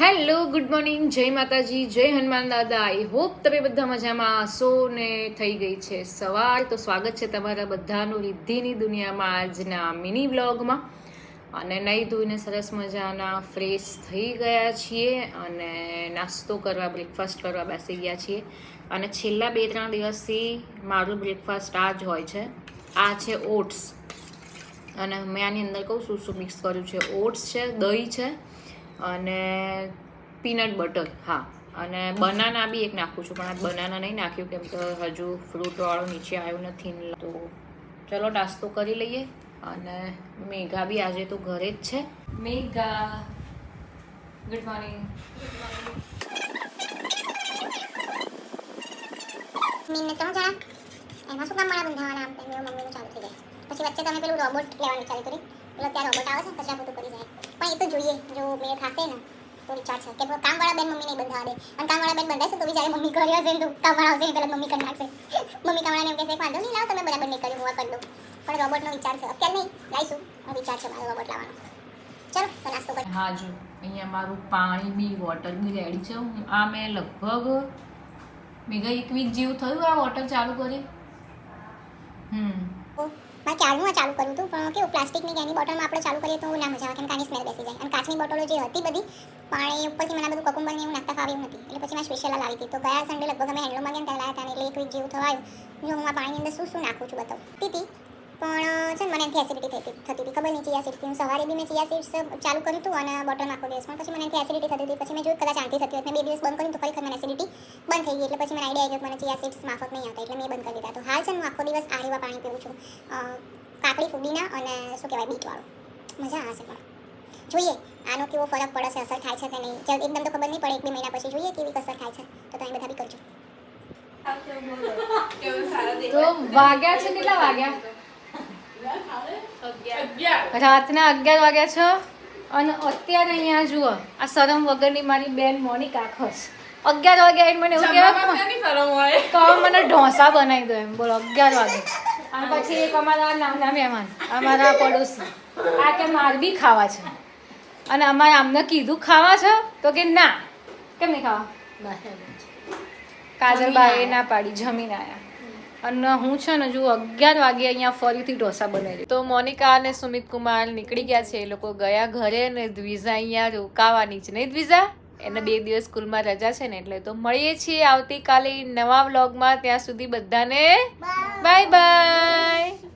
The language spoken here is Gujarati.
હેલો ગુડ મોર્નિંગ, જય માતાજી, જય હનુમાન દાદા. આઈ હોપ તમે બધા મજામાં હશો ને થઈ ગઈ છે સવાર. તો સ્વાગત છે તમારા બધાનું રિદ્ધિની દુનિયામાં આજના મિની વ્લોગમાં. અને નહીં ધોઈને સરસ મજાના ફ્રેશ થઈ ગયા છીએ અને નાસ્તો કરવા, બ્રેકફાસ્ટ કરવા બેસી ગયા છીએ. અને છેલ્લા 2-3 દિવસથી મારું બ્રેકફાસ્ટ આ જ હોય છે. આ છે ઓટ્સ, અને મેં આની અંદર કહું શું મિક્સ કર્યું છે. ઓટ્સ છે, દહીં છે અને પીનટ બટર, હા, અને બનાના બી એક નાખું છું, પણ આ બનાના નહીં નાખ્યું કેમ કે હજુ ફ્રૂટવાળો નીચે આવ્યો નથી. તો ચલો નાસ્તો કરી લઈએ. અને મેઘા બી આજે તો ઘરે જ છે. મેઘા, ગુડ મોર્નિંગ. મીનને 3 જણા એમાં શું કામ મારા બંધાવાના? આમ તેમ મમ્મીનું ચાલુ થઈ જાય. પછી વચ્ચે તમે પેલું રોબોટ લેવાનું ચાલુ કર્યું. પેલો ત્યાં રોબોટ આવે છે, કચરા પોતું કરી જાય. પણ એ તો જોઈએ, જો મેળ ખાશે ને તો વિચાર છે કે કામવાળા બેન મમ્મી નહીં બંધાવા દે. અને કામવાળા બેન બંધાશે તો બી જ્યારે મમ્મી ઘરે હશે ને તો કામવાળા આવશે ને પહેલાં મમ્મી કરી નાખશે. મમ્મી કામવાળાને એમ કહેશે વાંધો નહીં, લાવો તમે બરાબર નહીં કર્યું, હું આ કરી દઉં. પણ રોબોટનો વિચાર છે, અત્યારે નહીં લાવીશું, વિચાર છે મારો રોબોટ લાવવાનો. ચલો તો નાસ્તો કરીએ. હા, જો અહીંયા મારું પાણી બી, વોટર બી રેડી છે. આ મેં લગભગ મેઘા 1 વીક જેવું થયું આ વોટર ચાલુ કરી. મારે ક્યારનું ચાલુ કર્યું હતું, પણ કેવું પ્લાસ્ટિકની એની બોટલમાં આપણે ચાલુ કરીએ તો ના મજા આવે, કેમ કે આની સ્મેલ બેસી જાય. અને કાચની બોટલો જે હતી બધી, પાણી ઉપરથી મને બધું કકુંબર ને એવું નાખતા ફાવે એવું નથી, એટલે પછી મેં સ્પેશિયલ લાવી હતી. તો ગયા સન્ડે લગભગ અમે હેન્ડલમાં ગયા ત્યાં લાવ્યા હતા, એટલે 1 વીક જેવું થવા આવ્યું. જો હું આ પાણીની અંદર શું નાખું છું બતાવું તીતી. પણ છે ને મને એનાથી એસિડિટી થતી હતી, ખબર નહીં ચિયા સીડ્સથી. હું સવારે બી મેં ચિયા સીડ્સ ચાલુ કર્યું હતું અને બોટલમાં આખો દિવસ, પણ પછી મને એનાથી એસિડિટી થતી હતી. પછી મેં જોયું કદાચ આનાથી થતી હોય. મેં 2 દિવસ બંધ કર્યું તો ખરેખર મને એસિડિટી બંધ થઈ ગઈ. એટલે પછી મને આઈડિયા આવ્યો કે મને ચિયા સીડ્સ માફક નહીં આવતા, એટલે મેં બંધ કરી દીધા. તો હાલ છે હું આખો દિવસ આ રીવા પાણી પીવું છું, કાકડી ફુદીના અને શું કહેવાય બીટવાળું. મજા આવે છે, પણ જોઈએ આનો કેવો ફરક પડે છે, અસર થાય છે કે નહીં. એકદમ તો ખબર નહીં પડે, 1-2 મહિના પછી જોઈએ કેવી અસર થાય છે. તો તમે બધા બી કરજો. તો વાગ્યા છે, કેટલા વાગ્યા? રાતના 11 વાગ્યા છે. અને અત્યારે અહીંયા જુઓ, આ શરમ વગરની મારી બેન મોનિકા ખસ 11 વાગ્યા આવીને મને એવું કહેવાય તો મને ઢોસા બનાવી દો એમ. બોલો 11 વાગે. અને પછી એક અમારા નાના મહેમાન, અમારા પડોશી, આ કે માર બી ખાવા છે. અને અમારે આમને કીધું ખાવા છે તો કે ના, કેમ નહીં ખાવા? કાજલબાઈએ ના પાડી, જમીન આવ્યા. અને હું છે ને જો 11 વાગે અહીંયા ફરીથી ઢોસા બનાવી. તો મોનિકા અને સુમિત કુમાર નીકળી ગયા છે. એ લોકો ગયા ઘરે ને દ્વિઝા અહીંયા રોકાવાની છે, નહીં દ્વિઝા? એને 2 દિવસ સ્કૂલમાં રજા છે ને, એટલે તો મળીએ છીએ આવતીકાલે નવા વ્લોગમાં. ત્યાં સુધી બધાને બાય બાય.